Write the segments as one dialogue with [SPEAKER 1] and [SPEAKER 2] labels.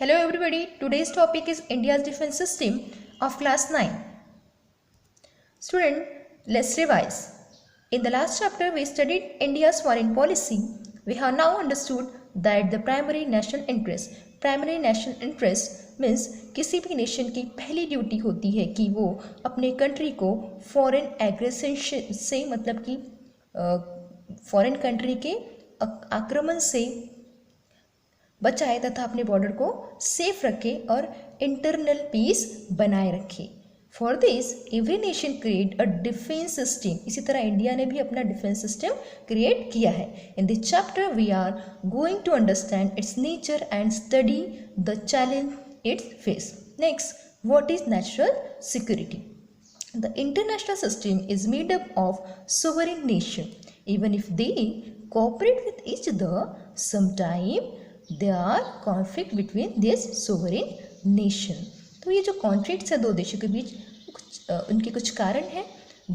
[SPEAKER 1] Hello everybody, today's topic is India's defense system of class 9. Student, let's revise. In the last chapter we studied India's foreign policy. We have now understood that the primary national interest means किसी भी nation की पहली duty होती है कि वो अपने country को फॉरेन एग्रेशन से मतलब कि फॉरेन कंट्री के आक्रमण से बचाए तथा अपने बॉर्डर को सेफ रखे और इंटरनल पीस बनाए रखे। For this every nation create a defence system. इसी तरह इंडिया ने भी अपना डिफेंस सिस्टम क्रिएट किया है। In this chapter we are going to understand its nature and study the challenge its face. Next, what is national security? The international system is made up of sovereign nations. Even if they cooperate with each other, sometimes there are conflict between this sovereign nation. तो ये जो conflicts है दो देशों के बीच उनके कुछ कारण हैं.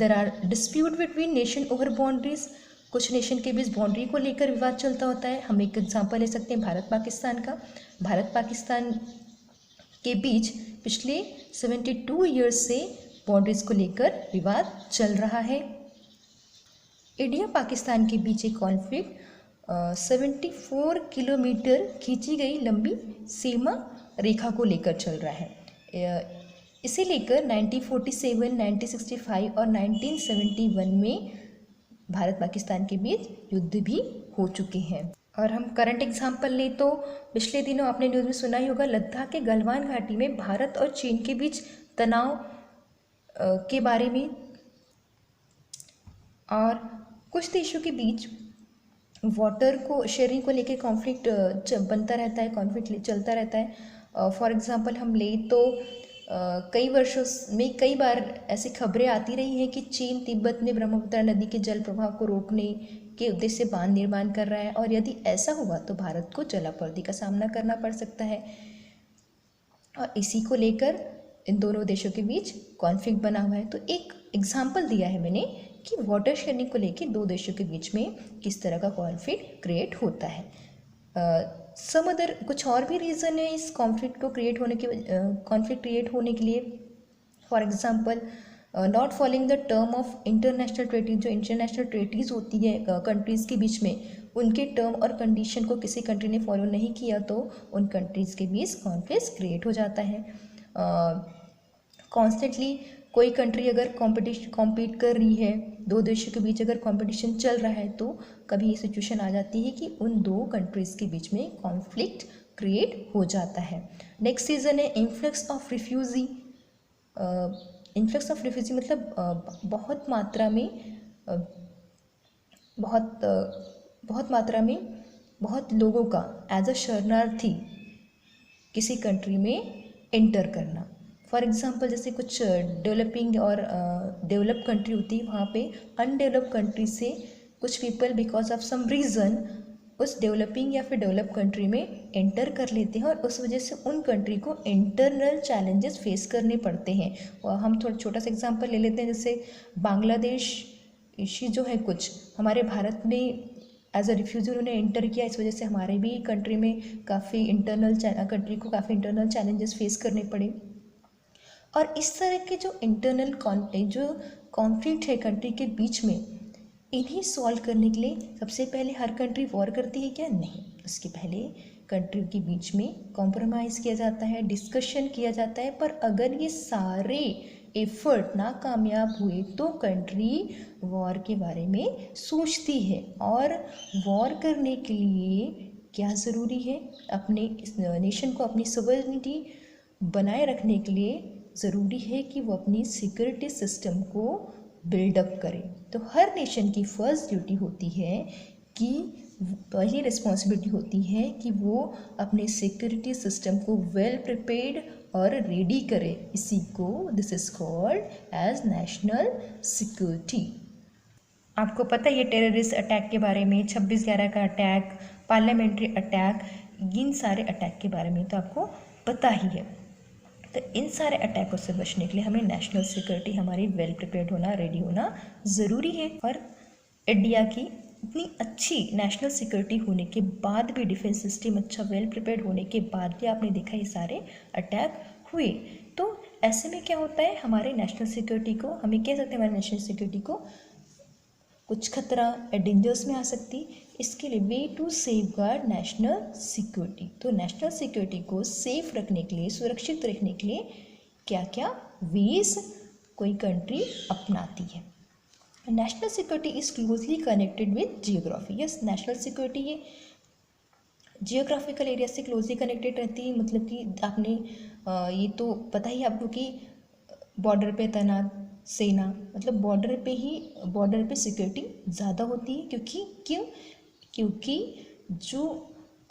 [SPEAKER 1] There are dispute between nation over boundaries. कुछ नेशन के बीच बाउंड्री को लेकर विवाद चलता होता है. हम एक एग्जांपल ले सकते हैं भारत पाकिस्तान का. भारत पाकिस्तान के बीच पिछले 72 ईयर्स से बाउंड्रीज को लेकर विवाद चल रहा है. इंडिया पाकिस्तान के बीच एक कॉन्फ्लिक्ट 74 किलोमीटर खींची गई लंबी सीमा रेखा को लेकर चल रहा है. इसे लेकर 1947, 1965 और 1971 में भारत पाकिस्तान के बीच युद्ध भी हो चुके हैं. और हम करंट एग्जाम्पल लें तो पिछले दिनों आपने न्यूज़ में सुना ही होगा, लद्दाख के गलवान घाटी में भारत और चीन के बीच तनाव के बारे में. और कुछ देशों के बीच वाटर को शेयरिंग को लेकर कॉन्फ्लिक्ट बनता रहता है, कॉन्फ्लिक्ट चलता रहता है. फॉर एग्जांपल हम ले तो कई वर्षों में कई बार ऐसी खबरें आती रही हैं कि चीन तिब्बत में ब्रह्मपुत्र नदी के जल प्रवाह को रोकने के उद्देश्य से बांध निर्माण कर रहा है, और यदि ऐसा हुआ तो भारत को जलापूर्ति का सामना करना पड़ सकता है. और इसी को लेकर इन दोनों देशों के बीच कॉन्फ्लिक्ट बना हुआ है. तो एक एग्जाम्पल दिया है मैंने कि वाटर शेयरिंग को लेकर दो देशों के बीच में किस तरह का कॉन्फ्लिक्ट क्रिएट होता है. सम अदर कुछ और भी रीज़न है इस कॉन्फ्लिक्ट को क्रिएट होने के लिए. For example not following the term of international treaties. जो इंटरनेशनल ट्रेटीज़ होती है कंट्रीज़ के बीच में, उनके टर्म और कंडीशन को किसी कंट्री ने फॉलो नहीं किया तो उन कंट्रीज़ के बीच कॉन्फ्लिक्ट क्रिएट हो जाता है. कॉन्स्टेंटली कोई कंट्री अगर कॉम्पीट कर रही है, दो देशों के बीच अगर कंपटीशन चल रहा है, तो कभी ये सिचुएशन आ जाती है कि उन दो कंट्रीज़ के बीच में कॉन्फ्लिक्ट क्रिएट हो जाता है. नेक्स्ट रीज़न है influx of refugee. Influx of refugee मतलब बहुत मात्रा में बहुत लोगों का एज अ शरणार्थी किसी कंट्री में एंटर करना. फॉर एग्जांपल जैसे कुछ डेवलपिंग और डेवलप कंट्री होती है, वहाँ पे अनडेवलप कंट्री से कुछ people because of some reason उस डेवलपिंग या फिर डेवलप कंट्री में एंटर कर लेते हैं, और उस वजह से उन कंट्री को इंटरनल चैलेंजेस फेस करने पड़ते हैं. और हम थोड़ा छोटा सा एग्जांपल ले लेते हैं, जैसे बांग्लादेश जो है कुछ हमारे भारत में एज अ रिफ्यूजी उन्होंने एंटर किया, इस वजह से हमारे भी कंट्री में काफ़ी कंट्री को काफ़ी इंटरनल चैलेंजेस फेस करने पड़े. और इस तरह के जो कॉन्फ्लिक्ट है कंट्री के बीच में, इन्हीं सॉल्व करने के लिए सबसे पहले हर कंट्री वॉर करती है क्या? नहीं. उसके पहले कंट्री के बीच में कॉम्प्रोमाइज़ किया जाता है, डिस्कशन किया जाता है. पर अगर ये सारे एफर्ट नाकामयाब हुए तो कंट्री वॉर के बारे में सोचती है. और वॉर करने के लिए क्या ज़रूरी है? अपने नेशन को अपनी सॉवरेनिटी बनाए रखने के लिए ज़रूरी है कि वो अपनी सिक्योरिटी सिस्टम को बिल्डअप करे. तो हर नेशन की फर्स्ट ड्यूटी होती है कि पहली रिस्पॉन्सिबिलिटी होती है कि वो अपने सिक्योरिटी सिस्टम को वेल प्रिपेयर्ड और रेडी करे. इसी को this is called as national security. आपको पता है ये टेररिस्ट अटैक के बारे में, 26/11 का अटैक, पार्लियामेंट्री अटैक, इन सारे अटैक के बारे में तो आपको पता ही है. तो इन सारे अटैकों से बचने के लिए हमें नेशनल सिक्योरिटी हमारी वेल प्रिपेयर्ड होना, रेडी होना ज़रूरी है. और इंडिया की इतनी अच्छी नेशनल सिक्योरिटी होने के बाद भी, डिफेंस सिस्टम अच्छा वेल प्रिपेयर्ड होने के बाद भी आपने देखा ये सारे अटैक हुए। तो ऐसे में क्या होता है, हमारे नेशनल सिक्योरिटी को, हमें कह सकते हैं हमारे नेशनल सिक्योरिटी को कुछ खतरा या डेंजर्स में आ सकती। इसके लिए way to safe guard national security, तो नेशनल सिक्योरिटी को सेफ रखने के लिए, सुरक्षित रखने के लिए क्या क्या वेज कोई कंट्री अपनाती है। National security is closely connected with geography. Yes, national security ये जियोग्राफिकल एरिया से क्लोजली कनेक्टेड रहती है। मतलब कि आपने ये तो पता ही आपको कि बॉर्डर पे तैनात सेना, मतलब बॉर्डर पे सिक्योरिटी ज़्यादा होती है। क्योंकि जो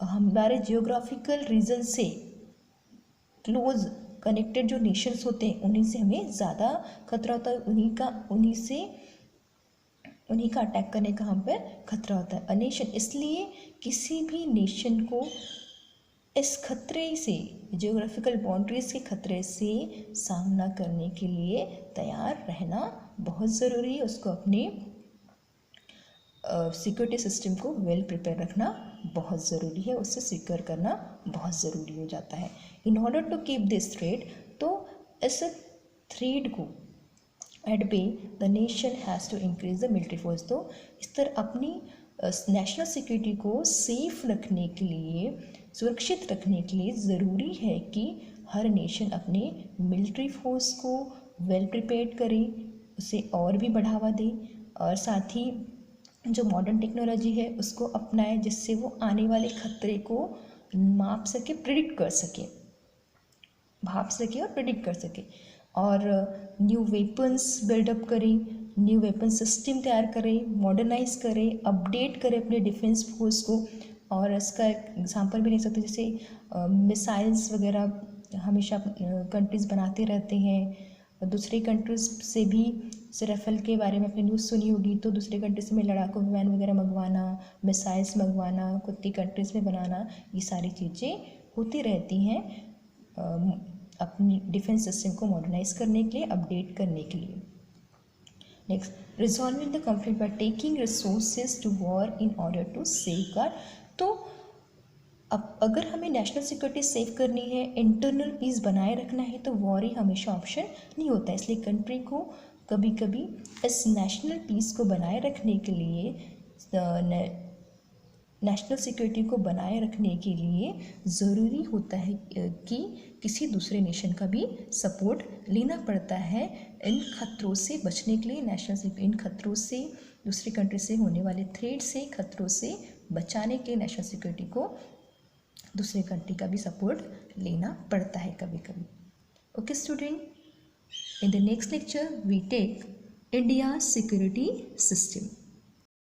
[SPEAKER 1] हमारे जियोग्राफिकल रीजन से क्लोज कनेक्टेड जो नेशंस होते हैं उन्हीं से हमें ज़्यादा खतरा होता है, उन्हीं का अटैक करने का हम पर खतरा होता है। नेशन, इसलिए किसी भी नेशन को इस खतरे से, जियोग्राफिकल बाउंड्रीज के खतरे से सामना करने के लिए तैयार रहना बहुत ज़रूरी है। उसको अपने सिक्योरिटी सिस्टम को वेल प्रिपेयर रखना बहुत ज़रूरी है, उससे सिक्योर करना बहुत ज़रूरी हो जाता है। In order to keep this thread, तो इस थ्रेड को at bay the nation has to increase the military force. तो इस तरह अपनी नेशनल सिक्योरिटी को सेफ रखने के लिए, सुरक्षित रखने के लिए ज़रूरी है कि हर नेशन अपने मिलिट्री फोर्स को वेल प्रिपेयर्ड करे, उसे और भी बढ़ावा दे, और साथ ही जो मॉडर्न टेक्नोलॉजी है उसको अपनाए, जिससे वो आने वाले खतरे को माप सके, प्रिडिक्ट कर सके, भाप सके और प्रिडिक्ट कर सके। और न्यू वेपन्स बिल्डअप करें, न्यू वेपन सिस्टम तैयार करें, मॉडर्नाइज करें, अपडेट करें अपने डिफेंस फोर्स को। और इसका एग्जांपल भी ले सकते हैं, जैसे मिसाइल्स वगैरह हमेशा कंट्रीज़ बनाते रहते हैं। दूसरी कंट्रीज से भी, जैसे राफेल के बारे में आपने न्यूज़ सुनी होगी, तो दूसरी कंट्रीज में लड़ाकू विमान वगैरह मंगवाना, मिसाइल्स मंगवाना, खुद की कंट्रीज़ में बनाना, ये सारी चीज़ें होती रहती हैं अपनी डिफेंस सिस्टम को मॉडर्नाइज करने के लिए, अपडेट करने के लिए। Next, resolving the conflict by taking resources to war in order to safeguard. तो अब अगर हमें नेशनल सिक्योरिटी सेव करनी है, इंटरनल पीस बनाए रखना है, तो वॉर ही हमेशा ऑप्शन नहीं होता है। इसलिए कंट्री को कभी कभी इस नेशनल पीस को बनाए रखने के लिए, नेशनल सिक्योरिटी को बनाए रखने के लिए ज़रूरी होता है कि किसी दूसरे नेशन का भी सपोर्ट लेना पड़ता है इन खतरों से बचने के लिए। इन खतरों से, दूसरी कंट्री से होने वाले थ्रेट से, खतरों से बचाने के लिए नेशनल सिक्योरिटी को दूसरे कंट्री का भी सपोर्ट लेना पड़ता है कभी कभी। Okay student, in the next lecture we take India security system.